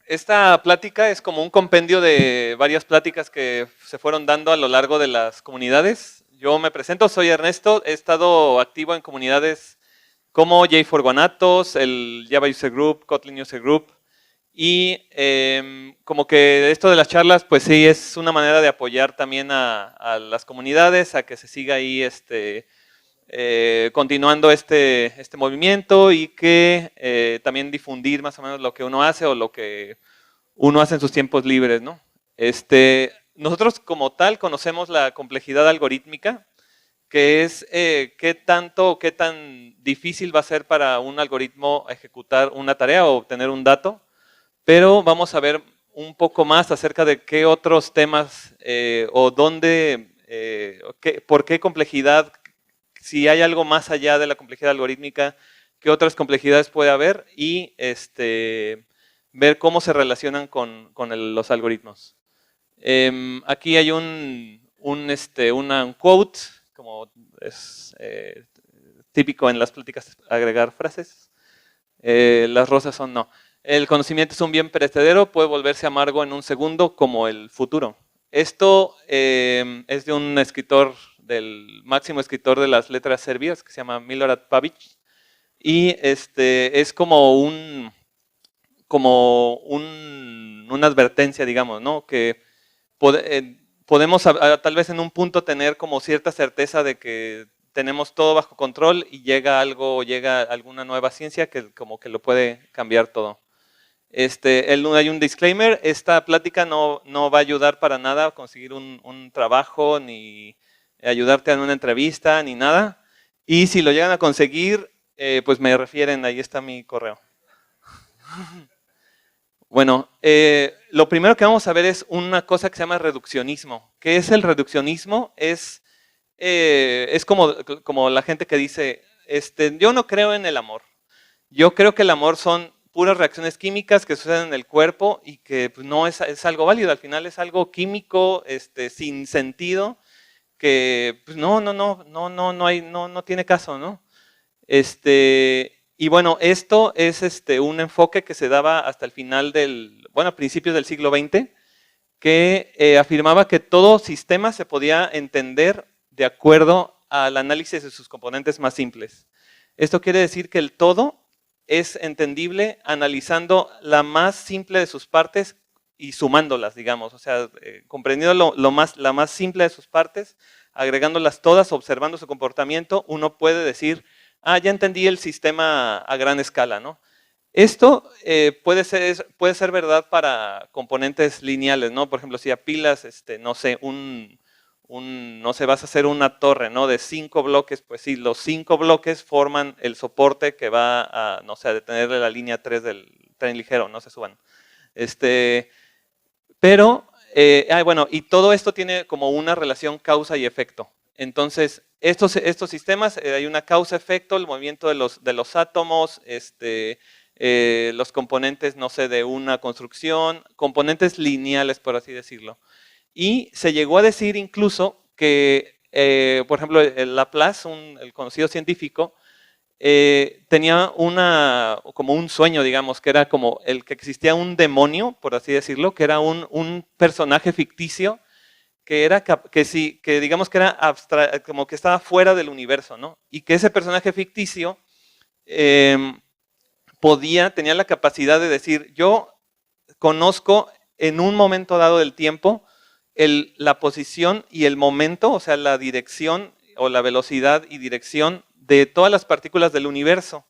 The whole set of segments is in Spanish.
Esta plática es como un compendio de varias pláticas que se fueron dando a lo largo de las comunidades. Yo me presento, soy Ernesto, he estado activo en comunidades como J4Guanatos, el Java User Group, Kotlin User Group, y como que esto de las charlas, pues sí, es una manera de apoyar también a las comunidades, a que se siga ahí continuando este movimiento y que también difundir más o menos lo que uno hace o lo que uno hace en sus tiempos libres, ¿no? Nosotros como tal conocemos la complejidad algorítmica, que es qué tanto o qué tan difícil va a ser para un algoritmo ejecutar una tarea o obtener un dato, pero vamos a ver un poco más acerca de qué otros temas o dónde, por qué complejidad, si hay algo más allá de la complejidad algorítmica, qué otras complejidades puede haber y ver cómo se relacionan con los algoritmos. Aquí hay un quote, como es típico en las pláticas, agregar frases. Las rosas son no. El conocimiento es un bien perecedero, puede volverse amargo en un segundo como el futuro. Esto es de un escritor, del máximo escritor de las letras serbias, que se llama Milorad Pavic, y es una advertencia, digamos, ¿no? Que podemos tal vez en un punto tener como cierta certeza de que tenemos todo bajo control y llega algo, llega alguna nueva ciencia que como que lo puede cambiar todo. Hay un disclaimer, esta plática no va a ayudar para nada a conseguir un trabajo, ni ayudarte en una entrevista, ni nada. Y si lo llegan a conseguir, pues me refieren, ahí está mi correo. Bueno, lo primero que vamos a ver es una cosa que se llama reduccionismo. ¿Qué es el reduccionismo? Es como la gente que dice, yo no creo en el amor. Yo creo que el amor son puras reacciones químicas que suceden en el cuerpo y que pues, no es algo válido. Al final es algo químico, sin sentido, que pues, no tiene caso, ¿no? Y bueno, esto es un enfoque que se daba hasta el final a principios del siglo XX, que afirmaba que todo sistema se podía entender de acuerdo al análisis de sus componentes más simples. Esto quiere decir que el todo es entendible analizando la más simple de sus partes y sumándolas, digamos, o sea, comprendiendo la más simple de sus partes, agregándolas todas, observando su comportamiento, uno puede decir, ya entendí el sistema a gran escala, ¿no? Esto puede ser verdad para componentes lineales, ¿no? Por ejemplo, si apilas, no sé, no sé, vas a hacer una torre, ¿no? De 5 bloques, pues sí, los 5 bloques forman el soporte que va a, no sé, a detenerle la línea 3 del tren ligero, no se suban. Pero, bueno, y todo esto tiene como una relación causa y efecto. Entonces, estos sistemas, hay una causa-efecto, el movimiento de los átomos, los componentes, no sé, de una construcción, componentes lineales, por así decirlo. Y se llegó a decir incluso que, por ejemplo, el Laplace, el conocido científico, tenía como un sueño, digamos, que era como el que existía un demonio, por así decirlo, que era un personaje ficticio que digamos que era como que estaba fuera del universo, ¿no? Y que ese personaje ficticio tenía la capacidad de decir, yo conozco en un momento dado del tiempo la posición y el momento, o sea, la dirección o la velocidad y dirección de todas las partículas del universo.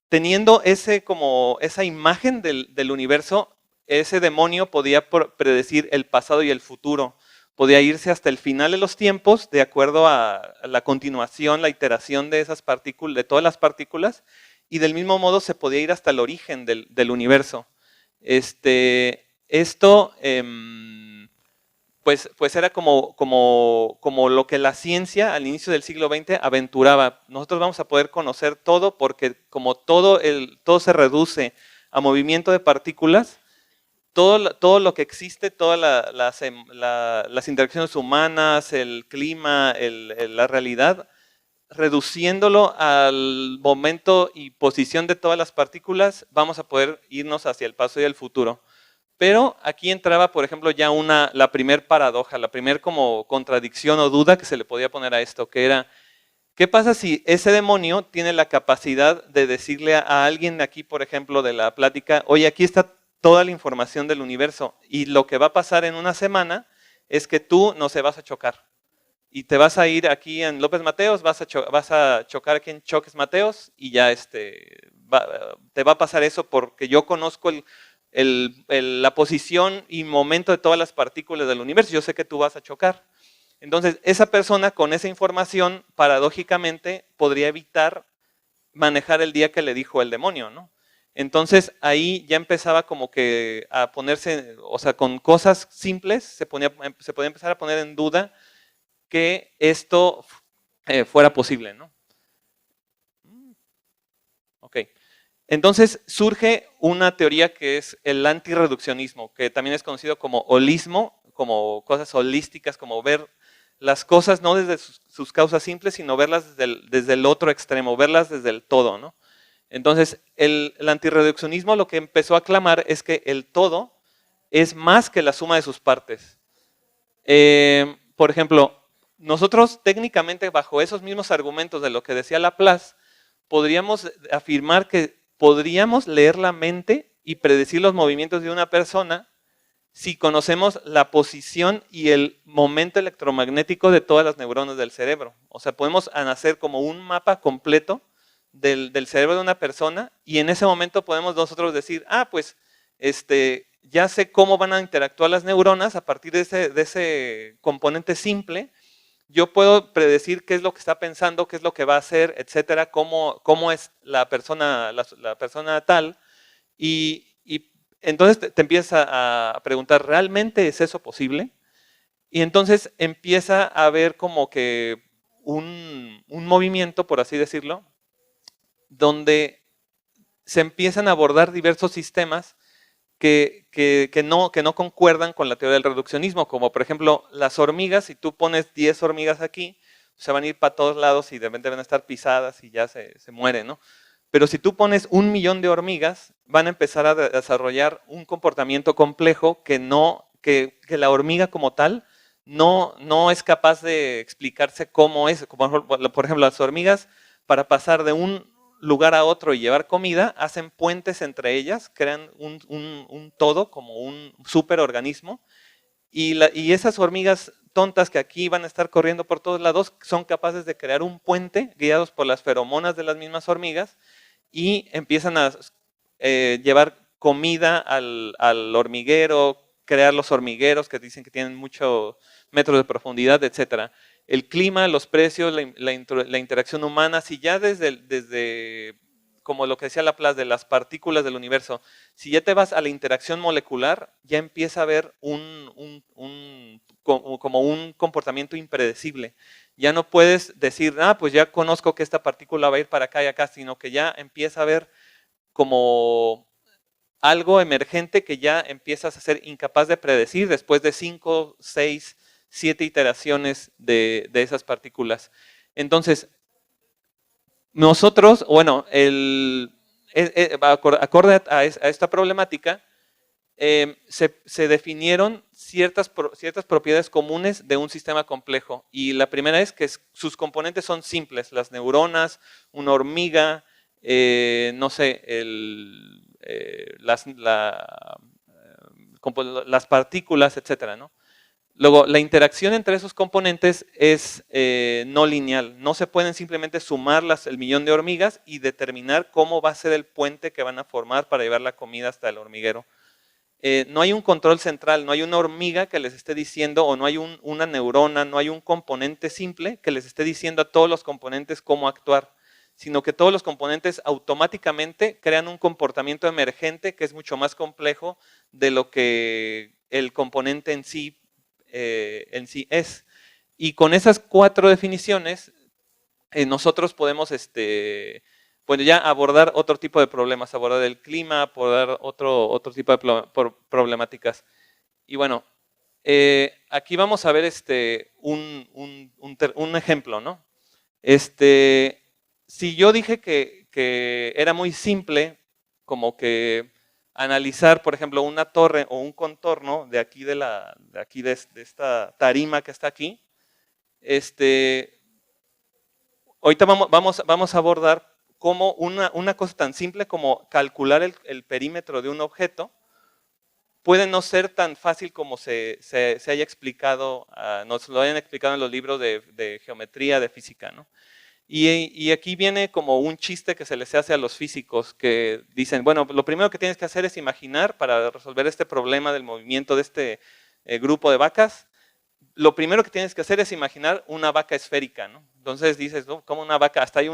Teniendo esa imagen del universo, ese demonio podía predecir el pasado y el futuro. Podía irse hasta el final de los tiempos, de acuerdo a la continuación, la iteración de esas partículas, de todas las partículas, y del mismo modo se podía ir hasta el origen del universo. Esto pues era como lo que la ciencia al inicio del siglo XX aventuraba. Nosotros vamos a poder conocer todo porque como todo se reduce a movimiento de partículas, todo lo que existe, todas las interacciones humanas, el clima, la realidad, reduciéndolo al momento y posición de todas las partículas, vamos a poder irnos hacia el pasado y el futuro. Pero aquí entraba, por ejemplo, ya la primer paradoja, la primer como contradicción o duda que se le podía poner a esto, que era, ¿qué pasa si ese demonio tiene la capacidad de decirle a alguien de aquí, por ejemplo, de la plática, oye, aquí está toda la información del universo y lo que va a pasar en una semana es que tú no se vas a chocar y te vas a ir aquí en López Mateos, vas a chocar aquí en Choques Mateos y ya te va a pasar eso porque yo conozco la posición y momento de todas las partículas del universo, yo sé que tú vas a chocar. Entonces, esa persona con esa información, paradójicamente, podría evitar manejar el día que le dijo el demonio, ¿no? Entonces, ahí ya empezaba como que a ponerse, o sea, con cosas simples, se podía empezar a poner en duda que esto fuera posible, ¿no? Ok. Entonces surge una teoría que es el antirreduccionismo, que también es conocido como holismo, como cosas holísticas, como ver las cosas no desde sus causas simples, sino verlas desde el otro extremo, verlas desde el todo, ¿no? Entonces, el antirreduccionismo lo que empezó a clamar es que el todo es más que la suma de sus partes. Por ejemplo, nosotros técnicamente bajo esos mismos argumentos de lo que decía Laplace, podríamos afirmar que podríamos leer la mente y predecir los movimientos de una persona si conocemos la posición y el momento electromagnético de todas las neuronas del cerebro. O sea, podemos hacer como un mapa completo del cerebro de una persona y en ese momento podemos nosotros decir, pues ya sé cómo van a interactuar las neuronas a partir de ese componente simple. Yo puedo predecir qué es lo que está pensando, qué es lo que va a hacer, etcétera, cómo es la persona tal. Y entonces te empiezas a preguntar, ¿realmente es eso posible? Y entonces empieza a haber como que un movimiento, por así decirlo, donde se empiezan a abordar diversos sistemas que no concuerdan con la teoría del reduccionismo, como por ejemplo las hormigas, si tú pones 10 hormigas aquí, se van a ir para todos lados y de repente van a estar pisadas y ya se mueren, ¿no? Pero si tú pones 1.000.000 de hormigas, van a empezar a desarrollar un comportamiento complejo que la hormiga como tal no es capaz de explicarse cómo es. Como por ejemplo, las hormigas, para pasar de un lugar a otro y llevar comida, hacen puentes entre ellas, crean un todo, como un superorganismo, y esas hormigas tontas que aquí van a estar corriendo por todos lados, son capaces de crear un puente, guiados por las feromonas de las mismas hormigas, y empiezan a llevar comida al hormiguero, crear los hormigueros que dicen que tienen muchos metros de profundidad, etcétera. El clima, los precios, la interacción humana, si ya desde como lo que decía Laplace, de las partículas del universo, si ya te vas a la interacción molecular, ya empieza a haber como un comportamiento impredecible. Ya no puedes decir, pues ya conozco que esta partícula va a ir para acá y acá, sino que ya empieza a haber como algo emergente que ya empiezas a ser incapaz de predecir después de 5, 6, 7 iteraciones de esas partículas. Entonces, nosotros, bueno, acorde a esta problemática, se definieron ciertas propiedades comunes de un sistema complejo. Y la primera es que sus componentes son simples, las neuronas, una hormiga, no sé, las partículas, etcétera, ¿no? Luego, la interacción entre esos componentes es no lineal. No se pueden simplemente sumar el millón de hormigas y determinar cómo va a ser el puente que van a formar para llevar la comida hasta el hormiguero. No hay un control central, no hay una hormiga que les esté diciendo, o no hay una neurona, no hay un componente simple que les esté diciendo a todos los componentes cómo actuar, sino que todos los componentes automáticamente crean un comportamiento emergente que es mucho más complejo de lo que el componente en sí es. Y con esas 4 definiciones, nosotros podemos bueno, ya abordar otro tipo de problemas, abordar el clima, abordar otro tipo de problemáticas. Y bueno, aquí vamos a ver un ejemplo, ¿no? Si yo dije que era muy simple, como que analizar, por ejemplo, una torre o un contorno de aquí de esta tarima que está aquí, ahorita vamos a abordar cómo una cosa tan simple como calcular el perímetro de un objeto puede no ser tan fácil como se haya explicado, nos lo hayan explicado en los libros de geometría, de física, ¿no? Y aquí viene como un chiste que se les hace a los físicos que dicen, bueno, lo primero que tienes que hacer es imaginar para resolver este problema del movimiento de este grupo de vacas, lo primero que tienes que hacer es imaginar una vaca esférica, ¿no? Entonces dices, ¿no? ¿Cómo una vaca? Hasta hay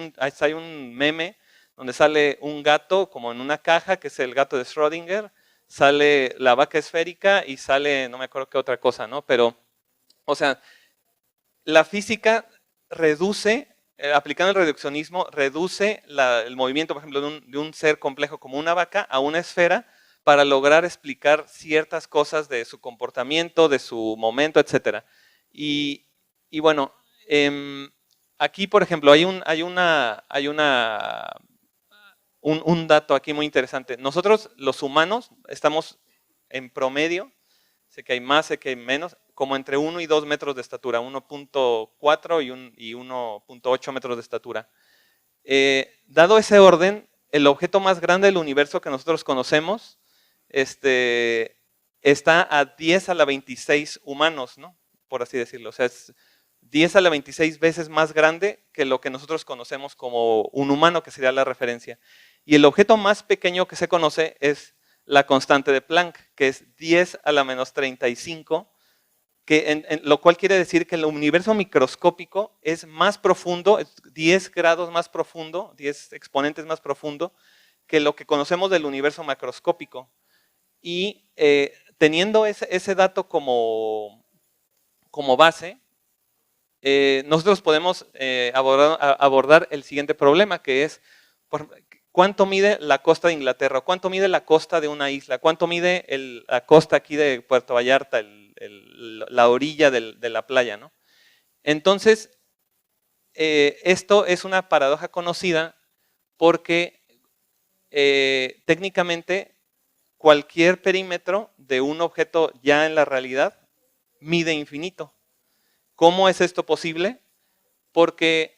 un meme donde sale un gato como en una caja, que es el gato de Schrödinger, sale la vaca esférica y sale, no me acuerdo qué otra cosa, ¿no? Pero, o sea, la física reduce, aplicando el reduccionismo, reduce el movimiento, por ejemplo, de un ser complejo como una vaca a una esfera para lograr explicar ciertas cosas de su comportamiento, de su momento, etc. Y bueno, aquí, por ejemplo, hay un dato aquí muy interesante. Nosotros, los humanos, estamos en promedio, sé que hay más, sé que hay menos, como entre 1 y 2 metros de estatura, 1.4 y 1.8 metros de estatura. Dado ese orden, el objeto más grande del universo que nosotros conocemos está a 10 a la 26 humanos, ¿no? Por así decirlo. O sea, es 10 a la 26 veces más grande que lo que nosotros conocemos como un humano, que sería la referencia. Y el objeto más pequeño que se conoce es la constante de Planck, que es 10 a la menos 35, lo cual quiere decir que el universo microscópico es más profundo, es 10 grados más profundo, 10 exponentes más profundo que lo que conocemos del universo macroscópico. Y teniendo ese dato como base, nosotros podemos abordar el siguiente problema, que es ¿cuánto mide la costa de Inglaterra? ¿Cuánto mide la costa de una isla? ¿Cuánto mide la costa aquí de Puerto Vallarta, la orilla de la playa, ¿no? Entonces, esto es una paradoja conocida porque técnicamente cualquier perímetro de un objeto ya en la realidad mide infinito. ¿Cómo es esto posible? Porque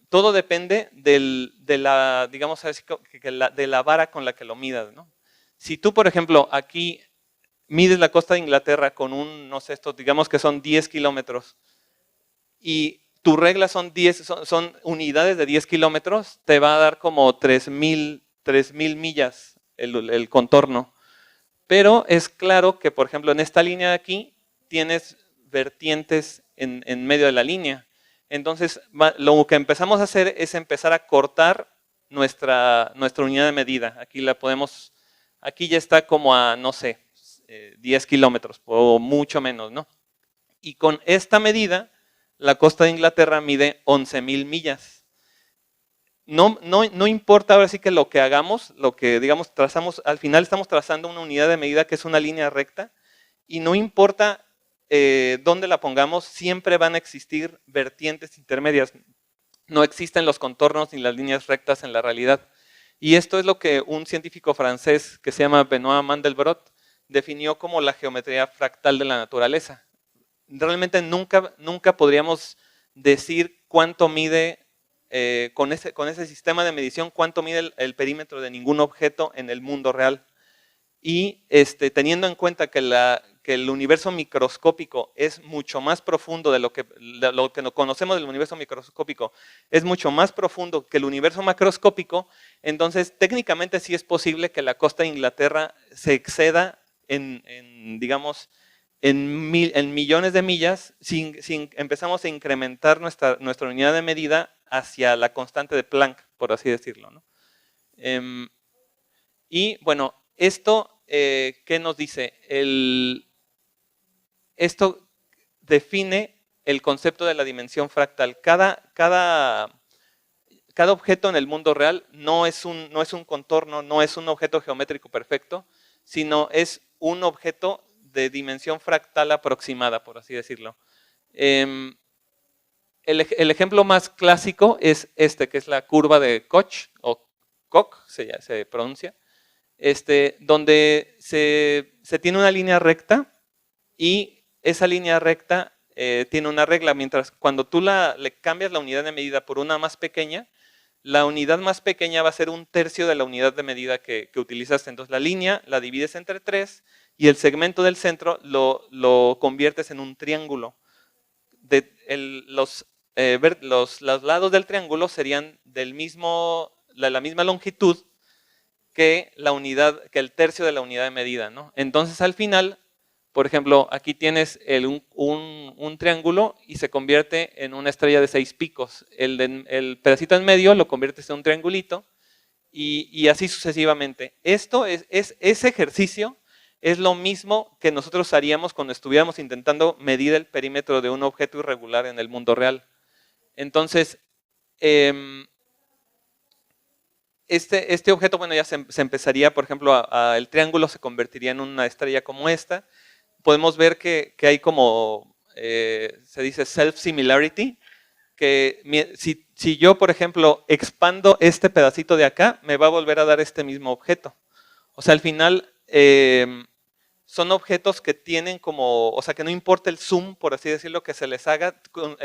todo depende de la, digamos así, de la vara con la que lo midas, ¿no? Si tú, por ejemplo, aquí mides la costa de Inglaterra con no sé, digamos que son 10 kilómetros y tu regla son unidades de 10 kilómetros, te va a dar como 3,000 millas el contorno. Pero es claro que, por ejemplo, en esta línea de aquí tienes vertientes en medio de la línea. Entonces, lo que empezamos a hacer es empezar a cortar nuestra unidad de medida. Aquí ya está como a, no sé, 10 kilómetros o mucho menos, ¿no? Y con esta medida, la costa de Inglaterra mide 11,000 millas. No importa ahora sí que lo que hagamos, lo que digamos trazamos, al final estamos trazando una unidad de medida que es una línea recta y no importa dónde la pongamos, siempre van a existir vertientes intermedias. No existen los contornos ni las líneas rectas en la realidad. Y esto es lo que un científico francés que se llama Benoit Mandelbrot definió como la geometría fractal de la naturaleza. Realmente nunca podríamos decir cuánto mide con ese sistema de medición, cuánto mide el perímetro de ningún objeto en el mundo real. Y teniendo en cuenta que el universo microscópico es mucho más profundo de lo que no conocemos del universo microscópico, es mucho más profundo que el universo macroscópico, entonces técnicamente sí es posible que la costa de Inglaterra se exceda digamos, en millones de millas si empezamos a incrementar nuestra unidad de medida hacia la constante de Planck, por así decirlo, ¿no? Y bueno, esto, ¿qué nos dice? Esto define el concepto de la dimensión fractal. Cada objeto en el mundo real no es un contorno, no es un objeto geométrico perfecto, sino es un objeto de dimensión fractal aproximada, por así decirlo. el ejemplo más clásico es este, que es la curva de Koch, o Koch se pronuncia, donde se tiene una línea recta y esa línea recta tiene una regla, mientras cuando tú le cambias la unidad de medida por una más pequeña, la unidad más pequeña va a ser un tercio de la unidad de medida que utilizaste. Entonces la línea la divides entre 3 y el segmento del centro lo conviertes en un triángulo. Los lados del triángulo serían de la misma longitud que el tercio de la unidad de medida, ¿no? Entonces al final, por ejemplo, aquí tienes un triángulo y se convierte en una estrella de 6 picos. El pedacito en medio lo conviertes en un triangulito y así sucesivamente. Ese ejercicio es lo mismo que nosotros haríamos cuando estuviéramos intentando medir el perímetro de un objeto irregular en el mundo real. Entonces, este objeto, bueno, ya se empezaría, por ejemplo, el triángulo se convertiría en una estrella como esta. Podemos ver que hay como, se dice self-similarity, que si yo, por ejemplo, expando este pedacito de acá, me va a volver a dar este mismo objeto. O sea, al final, son objetos que tienen como, o sea, que no importa el zoom, por así decirlo, que se les haga,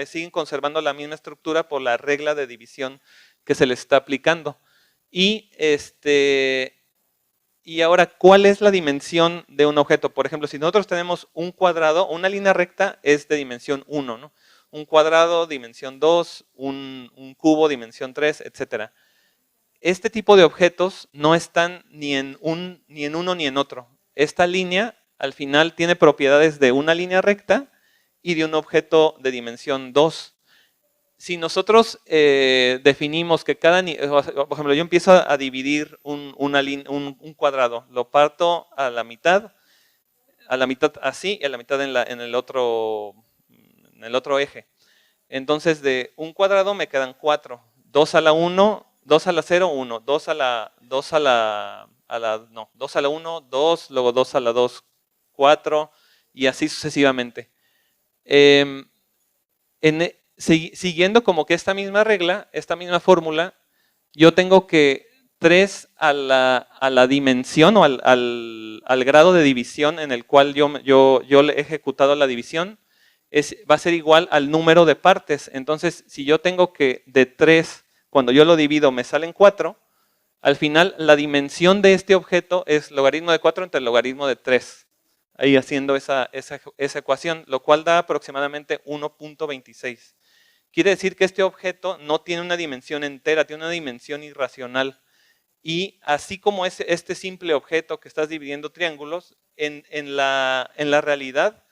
siguen conservando la misma estructura por la regla de división que se les está aplicando. Y ahora, ¿cuál es la dimensión de un objeto? Por ejemplo, si nosotros tenemos un cuadrado, una línea recta es de dimensión 1, ¿no? Un cuadrado, dimensión 2, un cubo, dimensión 3, etc. Este tipo de objetos no están ni en uno ni en otro. Esta línea, al final, tiene propiedades de una línea recta y de un objeto de dimensión 2. Si nosotros definimos que por ejemplo, yo empiezo a dividir un cuadrado, lo parto a la mitad así y a la mitad en el otro eje. Entonces, de un cuadrado me quedan 4. 2 a la 1, 2 a la 0, 1. 2 a la 1, 2, luego 2 a la 2, 4, y así sucesivamente. Siguiendo como que esta misma regla, esta misma fórmula, yo tengo que 3 a la dimensión o al grado de división en el cual yo le he ejecutado la división, va a ser igual al número de partes. Entonces, si yo tengo que de 3, cuando yo lo divido me salen 4, al final la dimensión de este objeto es logaritmo de 4 entre el logaritmo de 3. Ahí haciendo esa ecuación, lo cual da aproximadamente 1.26. Quiere decir que este objeto no tiene una dimensión entera, tiene una dimensión irracional. Y así como este simple objeto que estás dividiendo triángulos, en la realidad,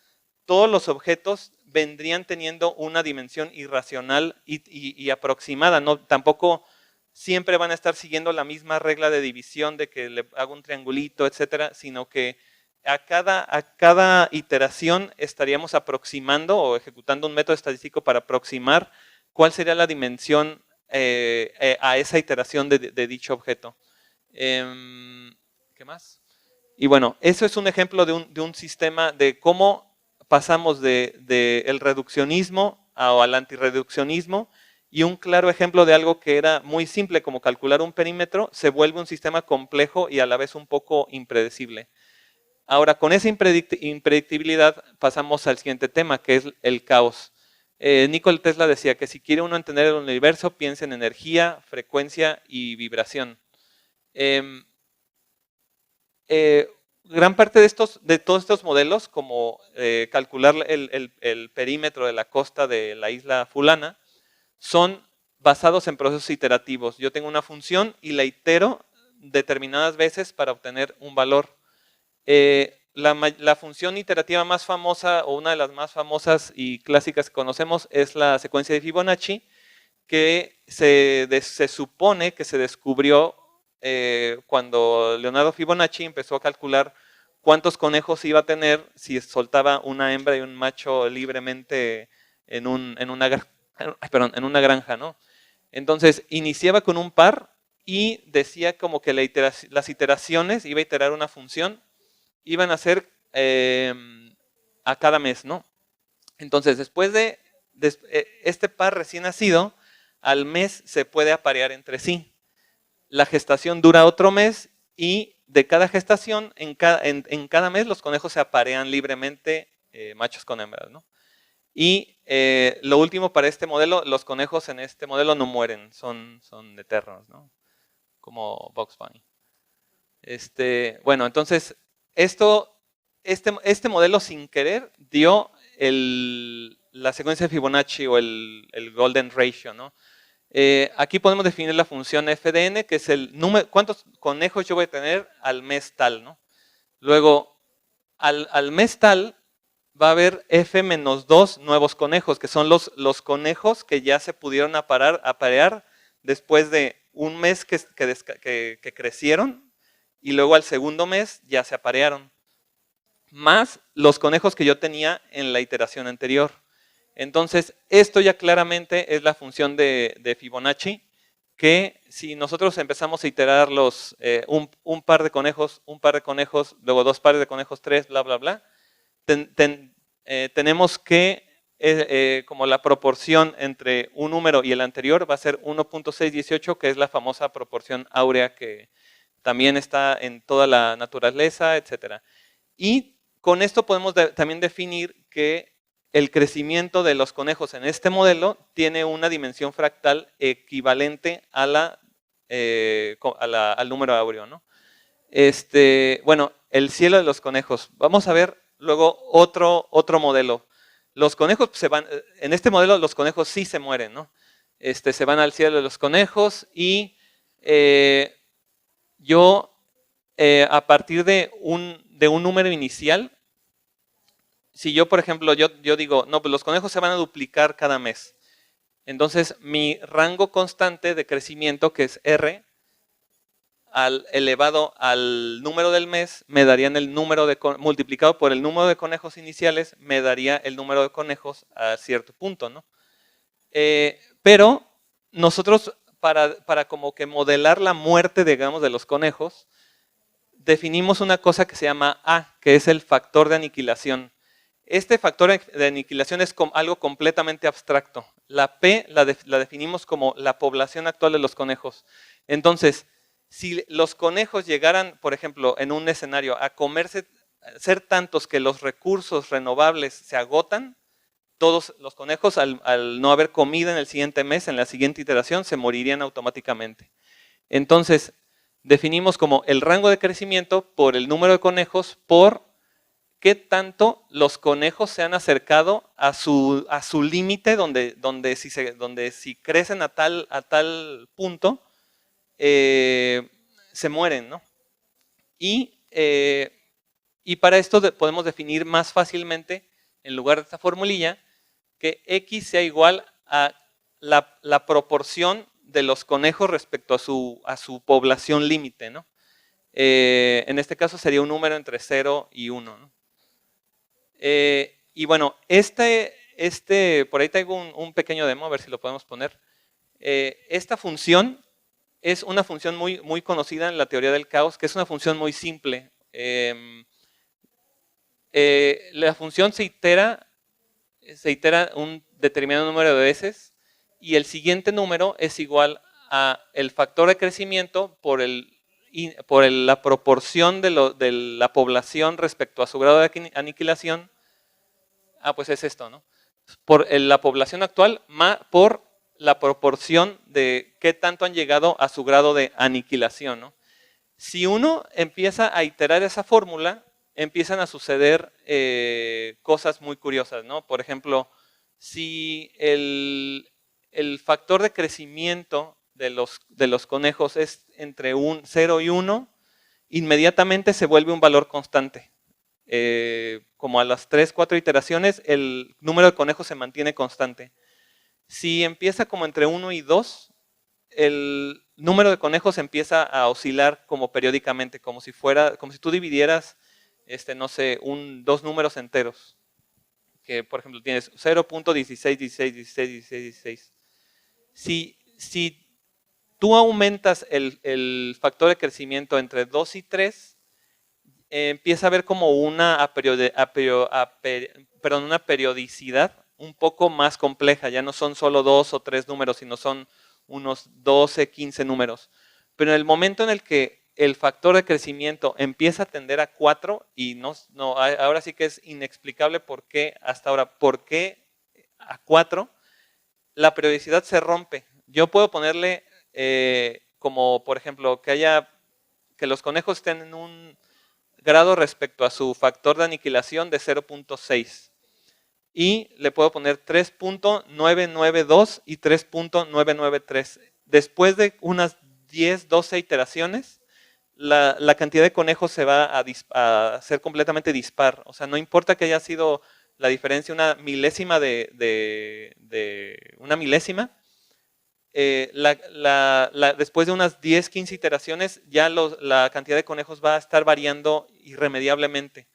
todos los objetos vendrían teniendo una dimensión irracional y aproximada. No, tampoco siempre van a estar siguiendo la misma regla de división de que le hago un triangulito, etcétera, sino que a cada iteración estaríamos aproximando o ejecutando un método estadístico para aproximar cuál sería la dimensión a esa iteración de dicho objeto. ¿Qué más? Y bueno, eso es un ejemplo de un sistema de cómo pasamos del reduccionismo al antirreduccionismo, y un claro ejemplo de algo que era muy simple como calcular un perímetro se vuelve un sistema complejo y a la vez un poco impredecible. Ahora, con esa impredictibilidad pasamos al siguiente tema, que es el caos. Nikola Tesla decía que si quiere uno entender el universo, piensa en energía, frecuencia y vibración. Gran parte de todos estos modelos, como calcular el perímetro de la costa de la isla fulana, son basados en procesos iterativos. Yo tengo una función y la itero determinadas veces para obtener un valor. La función iterativa más famosa, o una de las más famosas y clásicas que conocemos, es la secuencia de Fibonacci, que se supone que se descubrió cuando Leonardo Fibonacci empezó a calcular cuántos conejos iba a tener si soltaba una hembra y un macho libremente en una granja, ¿no? Entonces, iniciaba con un par y decía como que las iteraciones, iba a iterar una función, iban a ser a cada mes, ¿no? Entonces, después de este par recién nacido al mes se puede aparear entre sí. La gestación dura otro mes y de cada gestación, en cada mes los conejos se aparean libremente, machos con hembras, ¿no? Y lo último para este modelo, los conejos en este modelo no mueren, son eternos, ¿no? Como Bugs Bunny. Bueno, entonces, este modelo sin querer dio la secuencia de Fibonacci o el Golden Ratio, ¿no? Aquí podemos definir la función FDN, que es el número, cuántos conejos yo voy a tener al mes tal, ¿no? Luego, al mes tal va a haber F-2 nuevos conejos, que son los conejos que ya se pudieron aparear después de un mes que crecieron y luego al segundo mes ya se aparearon, más los conejos que yo tenía en la iteración anterior. Entonces, esto ya claramente es la función de Fibonacci, que si nosotros empezamos a iterar un par de conejos, luego dos pares de conejos, tres, bla, bla, bla, tenemos que, como la proporción entre un número y el anterior va a ser 1.618, que es la famosa proporción áurea que también está en toda la naturaleza, etc. Y con esto podemos también definir que el crecimiento de los conejos en este modelo tiene una dimensión fractal equivalente al número áureo, ¿no? Bueno, el cielo de los conejos. Vamos a ver luego otro modelo. Los conejos en este modelo los conejos sí se mueren, ¿no? Se van al cielo de los conejos y a partir de un número inicial, si yo, por ejemplo, yo digo, no, pues los conejos se van a duplicar cada mes. Entonces, mi rango constante de crecimiento, que es R, elevado al número del mes, me darían el número multiplicado por el número de conejos iniciales, me daría el número de conejos a cierto punto, ¿no? Pero nosotros, para como que modelar la muerte, digamos, de los conejos, definimos una cosa que se llama A, que es el factor de aniquilación. Este factor de aniquilación es algo completamente abstracto. La P la definimos como la población actual de los conejos. Entonces, si los conejos llegaran, por ejemplo, en un escenario a ser tantos que los recursos renovables se agotan, todos los conejos, al no haber comida en el siguiente mes, en la siguiente iteración, se morirían automáticamente. Entonces, definimos como el rango de crecimiento por el número de conejos por qué tanto los conejos se han acercado a su límite donde si crecen a tal punto, se mueren, ¿no? Y para esto podemos definir más fácilmente, en lugar de esta formulilla, que X sea igual a la proporción de los conejos respecto a su población límite, ¿no? En este caso sería un número entre 0 y 1, ¿no? Y bueno, por ahí tengo un pequeño demo, a ver si lo podemos poner. Esta función es una función muy conocida en la teoría del caos, que es una función muy simple. La función se itera un determinado número de veces y el siguiente número es igual a el factor de crecimiento por la proporción de la población respecto a su grado de aniquilación. Pues es esto, ¿no? Por la población actual por la proporción de qué tanto han llegado a su grado de aniquilación, ¿no? Si uno empieza a iterar esa fórmula, empiezan a suceder cosas muy curiosas, ¿no? Por ejemplo, si el factor de crecimiento de los conejos es entre 0 y 1, inmediatamente se vuelve un valor constante. Como a las 3, 4 iteraciones, el número de conejos se mantiene constante. Si empieza como entre 1 y 2, el número de conejos empieza a oscilar como periódicamente, como si tú dividieras, no sé, dos números enteros. Que, por ejemplo, tienes 0.16, 16, 16, 16, 16. Si tú aumentas el factor de crecimiento entre 2 y 3, empieza a haber como una periodicidad un poco más compleja, ya no son solo 2 o 3 números, sino son unos 12, 15 números. Pero en el momento en el que el factor de crecimiento empieza a tender a 4, y ahora sí que es inexplicable por qué hasta ahora, por qué a 4, la periodicidad se rompe. Yo puedo ponerle como, por ejemplo, que los conejos estén en un grado respecto a su factor de aniquilación de 0.6. Y le puedo poner 3.992 y 3.993. Después de unas 10, 12 iteraciones, la cantidad de conejos se va a ser completamente dispar. O sea, no importa que haya sido la diferencia una milésima de una milésima, después de unas 10, 15 iteraciones, ya la cantidad de conejos va a estar variando irremediablemente.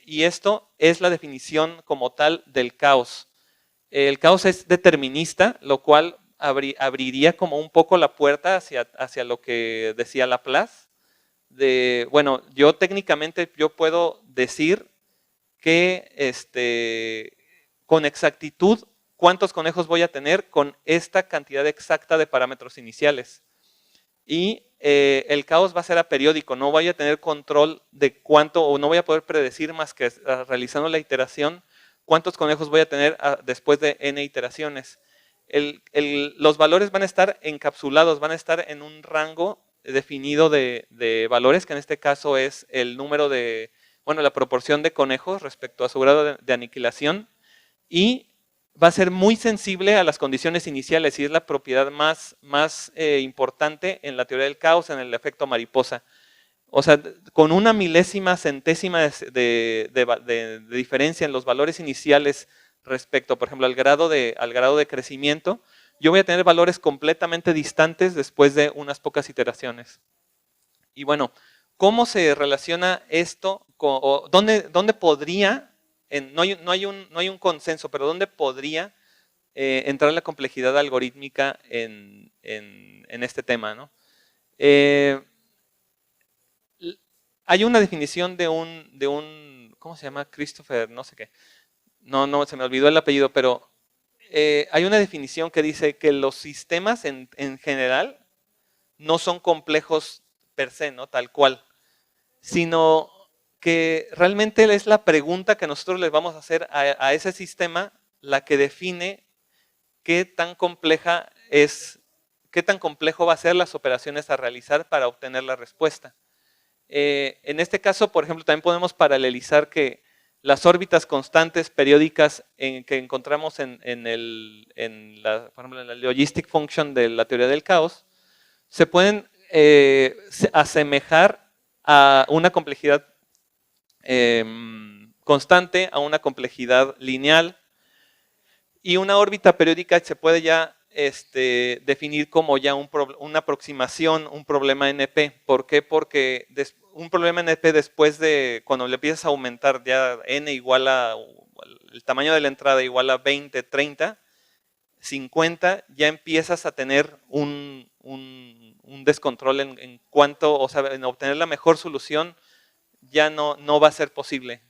Y esto es la definición como tal del caos. El caos es determinista, lo cual abriría como un poco la puerta hacia lo que decía Laplace. Bueno, yo técnicamente yo puedo decir que con exactitud cuántos conejos voy a tener con esta cantidad exacta de parámetros iniciales. Y el caos va a ser aperiódico, no voy a tener control de cuánto, o no voy a poder predecir más que realizando la iteración, cuántos conejos voy a tener después de n iteraciones. Los valores van a estar encapsulados, van a estar en un rango definido de valores, que en este caso es el número la proporción de conejos respecto a su grado de aniquilación, y va a ser muy sensible a las condiciones iniciales, y es la propiedad más importante en la teoría del caos, en el efecto mariposa. O sea, con una milésima, centésima de diferencia en los valores iniciales respecto, por ejemplo, al grado de crecimiento, yo voy a tener valores completamente distantes después de unas pocas iteraciones. Y bueno, ¿cómo se relaciona esto? ¿Dónde podría, no hay un consenso, pero dónde podría entrar la complejidad algorítmica en este tema, ¿no? Hay una definición de un, ¿cómo se llama? Christopher, no sé qué. No, se me olvidó el apellido, pero hay una definición que dice que los sistemas en general no son complejos per se, ¿no? Tal cual, sino que realmente es la pregunta que nosotros les vamos a hacer a ese sistema la que define qué tan complejo va a ser las operaciones a realizar para obtener la respuesta. En este caso, por ejemplo, también podemos paralelizar que las órbitas constantes periódicas que encontramos por ejemplo, en la logistic function de la teoría del caos, se pueden asemejar a una complejidad constante, a una complejidad lineal, y una órbita periódica se puede ya definir como ya una aproximación, un problema NP. ¿Por qué? Porque un problema NP después de, cuando le empiezas a aumentar ya n igual a, el tamaño de la entrada igual a 20, 30, 50, ya empiezas a tener un descontrol en cuanto, o sea, en obtener la mejor solución ya no va a ser posible.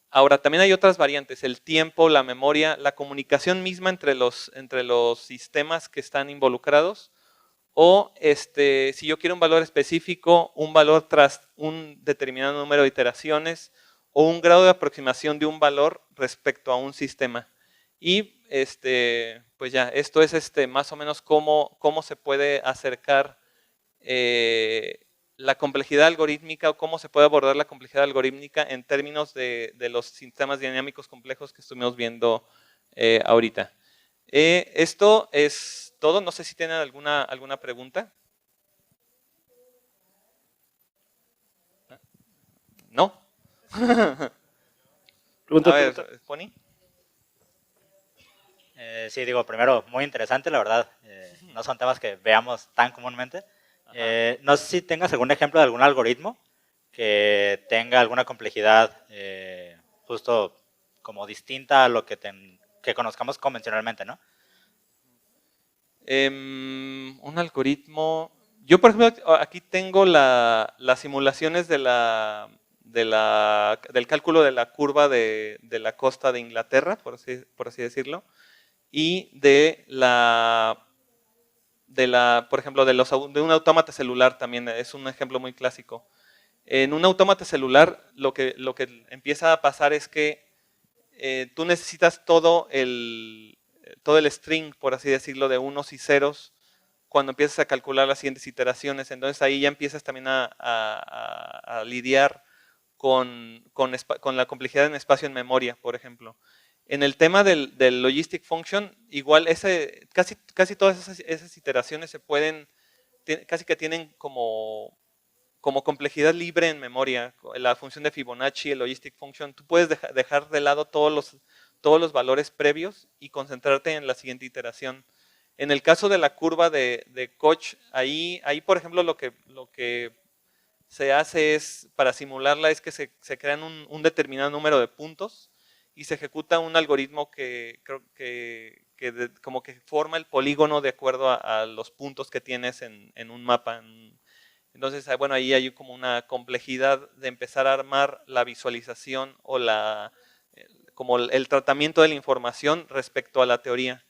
Ahora, también hay otras variantes, el tiempo, la memoria, la comunicación misma entre los sistemas que están involucrados, o si yo quiero un valor específico, un valor tras un determinado número de iteraciones, o un grado de aproximación de un valor respecto a un sistema. Y pues ya, esto es más o menos cómo se puede acercar la complejidad algorítmica, o cómo se puede abordar la complejidad algorítmica en términos de los sistemas dinámicos complejos que estuvimos viendo ahorita. Esto es todo. No sé si tienen alguna pregunta. ¿No? Pregunta, a ver, Pony. Sí, digo, primero, muy interesante, la verdad. No son temas que veamos tan comúnmente. No sé si tengas algún ejemplo de algún algoritmo que tenga alguna complejidad justo como distinta a lo que conozcamos convencionalmente, ¿no? Un algoritmo. Yo, por ejemplo, aquí tengo las simulaciones de del cálculo de la curva de la costa de Inglaterra, por así decirlo, y por ejemplo, de un autómata celular también, es un ejemplo muy clásico. En un autómata celular lo que empieza a pasar es que tú necesitas todo el string, por así decirlo, de unos y ceros cuando empiezas a calcular las siguientes iteraciones. Entonces ahí ya empiezas también a lidiar con la complejidad en espacio en memoria, por ejemplo. En el tema del logistic function, igual casi todas esas iteraciones se pueden, casi que tienen como complejidad libre en memoria. La función de Fibonacci, el logistic function, tú puedes dejar de lado todos los valores previos y concentrarte en la siguiente iteración. En el caso de la curva de Koch, ahí por ejemplo lo que se hace es, para simularla, es que se crean un determinado número de puntos y se ejecuta un algoritmo que como que forma el polígono de acuerdo a los puntos que tienes en un mapa. Entonces, bueno, ahí hay como una complejidad de empezar a armar la visualización o como el tratamiento de la información respecto a la teoría.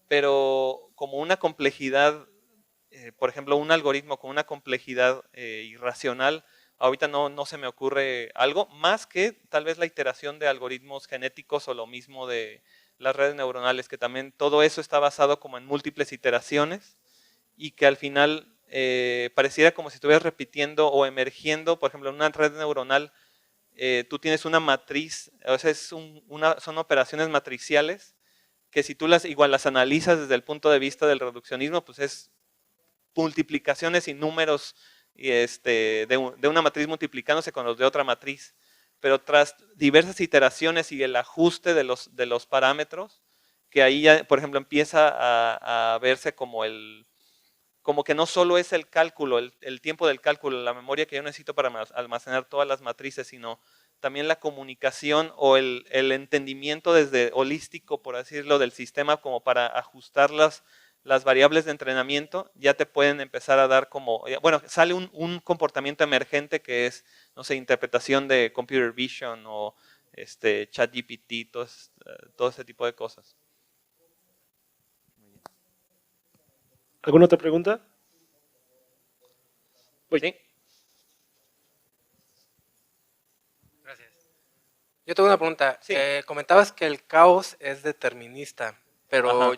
Pero como una complejidad, por ejemplo, un algoritmo con una complejidad irracional, ahorita no se me ocurre algo, más que tal vez la iteración de algoritmos genéticos o lo mismo de las redes neuronales, que también todo eso está basado como en múltiples iteraciones y que al final pareciera como si estuvieras repitiendo o emergiendo, por ejemplo, en una red neuronal, tú tienes una matriz, o sea, son operaciones matriciales que si tú igual las analizas desde el punto de vista del reduccionismo, pues es multiplicaciones y números de una matriz multiplicándose con los de otra matriz. Pero tras diversas iteraciones y el ajuste de los parámetros, que ahí ya, por ejemplo, empieza a verse como que no solo es el cálculo, el tiempo del cálculo, la memoria que yo necesito para almacenar todas las matrices, sino también la comunicación o el entendimiento desde holístico, por así decirlo, del sistema, como para ajustar las variables de entrenamiento, ya te pueden empezar a dar como, bueno, sale un comportamiento emergente que es, no sé, interpretación de computer vision o ChatGPT, todo ese tipo de cosas. ¿Alguna otra pregunta? Sí. Gracias. Yo tengo una pregunta. Sí. Comentabas que el caos es determinista, pero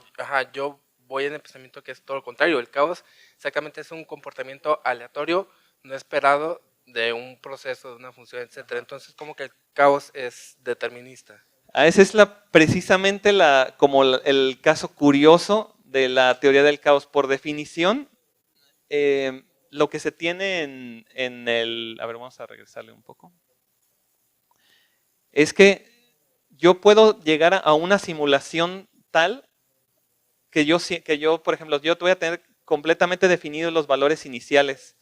yo voy en el pensamiento que es todo lo contrario. El caos exactamente es un comportamiento aleatorio, no esperado de un proceso, de una función, etcétera. Entonces, ¿cómo que el caos es determinista? Ese es precisamente como el caso curioso de la teoría del caos. Por definición, lo que se tiene en el... A ver, vamos a regresarle un poco. Es que yo puedo llegar a una simulación tal que yo, por ejemplo, yo voy a tener completamente definidos los valores iniciales.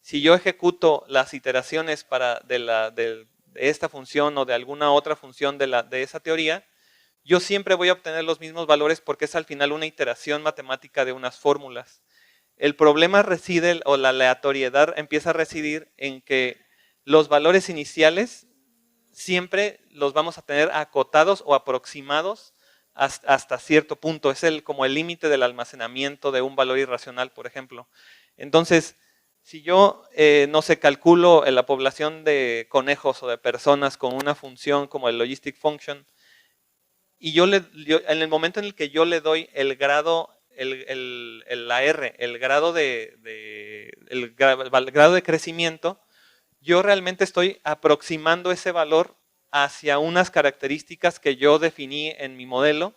Si yo ejecuto las iteraciones de esta función o de alguna otra función de esa teoría, yo siempre voy a obtener los mismos valores porque es al final una iteración matemática de unas fórmulas. El problema reside, o la aleatoriedad empieza a residir en que los valores iniciales siempre los vamos a tener acotados o aproximados hasta cierto punto. Es como el límite del almacenamiento de un valor irracional, por ejemplo. Entonces, si yo, no sé, calculo la población de conejos o de personas con una función como el logistic function, y en el momento en el que yo le doy el grado, la R, el grado de crecimiento, yo realmente estoy aproximando ese valor hacia unas características que yo definí en mi modelo,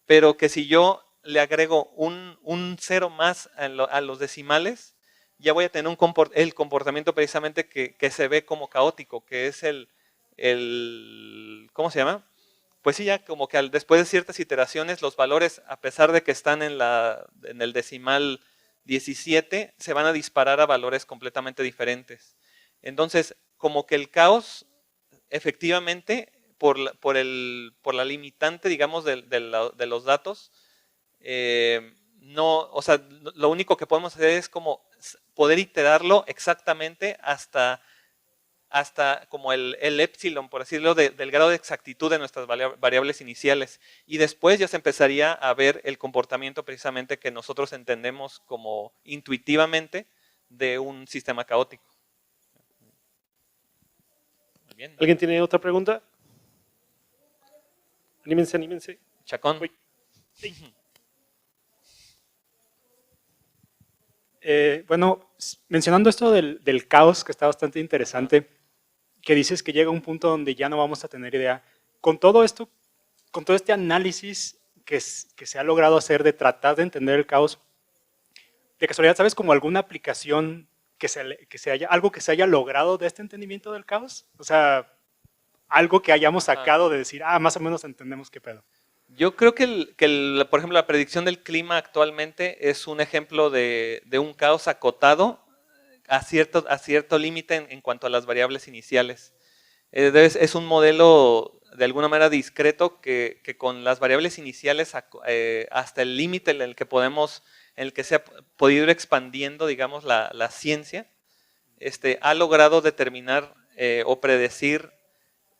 pero que si yo le agrego un cero más a los decimales, ya voy a tener el comportamiento precisamente que se ve como caótico, que es ¿cómo se llama? Pues sí, ya como que después de ciertas iteraciones, los valores, a pesar de que están en el decimal 17, se van a disparar a valores completamente diferentes. Entonces, como que el caos, efectivamente, por la limitante, digamos, de los datos, no, o sea, lo único que podemos hacer es como poder iterarlo exactamente hasta hasta como el epsilon, por decirlo, del grado de exactitud de nuestras variables iniciales. Y después ya se empezaría a ver el comportamiento precisamente que nosotros entendemos como intuitivamente de un sistema caótico. Muy bien. ¿Alguien tiene otra pregunta? Anímense, anímense. Chacón. Uy. Bueno, mencionando esto del caos, que está bastante interesante, que dices que llega un punto donde ya no vamos a tener idea. Con todo esto, con todo este análisis que se ha logrado hacer de tratar de entender el caos, de casualidad, ¿sabes como alguna aplicación algo que se haya logrado de este entendimiento del caos? O sea, algo que hayamos sacado de decir, más o menos entendemos qué pedo. Yo creo que, por ejemplo, la predicción del clima actualmente es un ejemplo de un caos acotado a cierto límite en cuanto a las variables iniciales. Es un modelo de alguna manera discreto que con las variables iniciales hasta el límite en el que se ha podido ir expandiendo, digamos, la ciencia, ha logrado determinar o predecir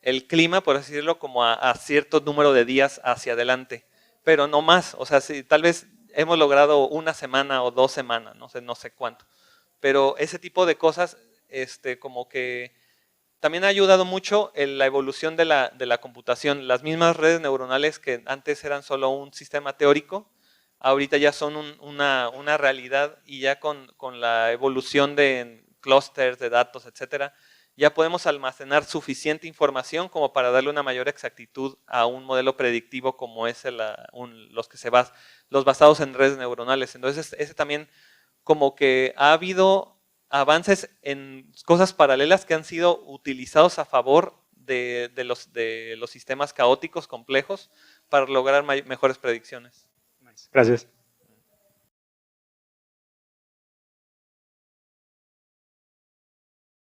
el clima, por así decirlo, como a cierto número de días hacia adelante, pero no más. O sea, si tal vez hemos logrado una semana o 2 semanas, no sé cuánto. Pero ese tipo de cosas, como que también ha ayudado mucho en la evolución de la computación. Las mismas redes neuronales que antes eran solo un sistema teórico, ahorita ya son una realidad, y ya con la evolución de clústeres de datos, etcétera, ya podemos almacenar suficiente información como para darle una mayor exactitud a un modelo predictivo como es los basados en redes neuronales. Entonces, ese también como que ha habido avances en cosas paralelas que han sido utilizados a favor de los sistemas caóticos complejos para lograr mejores predicciones. Gracias.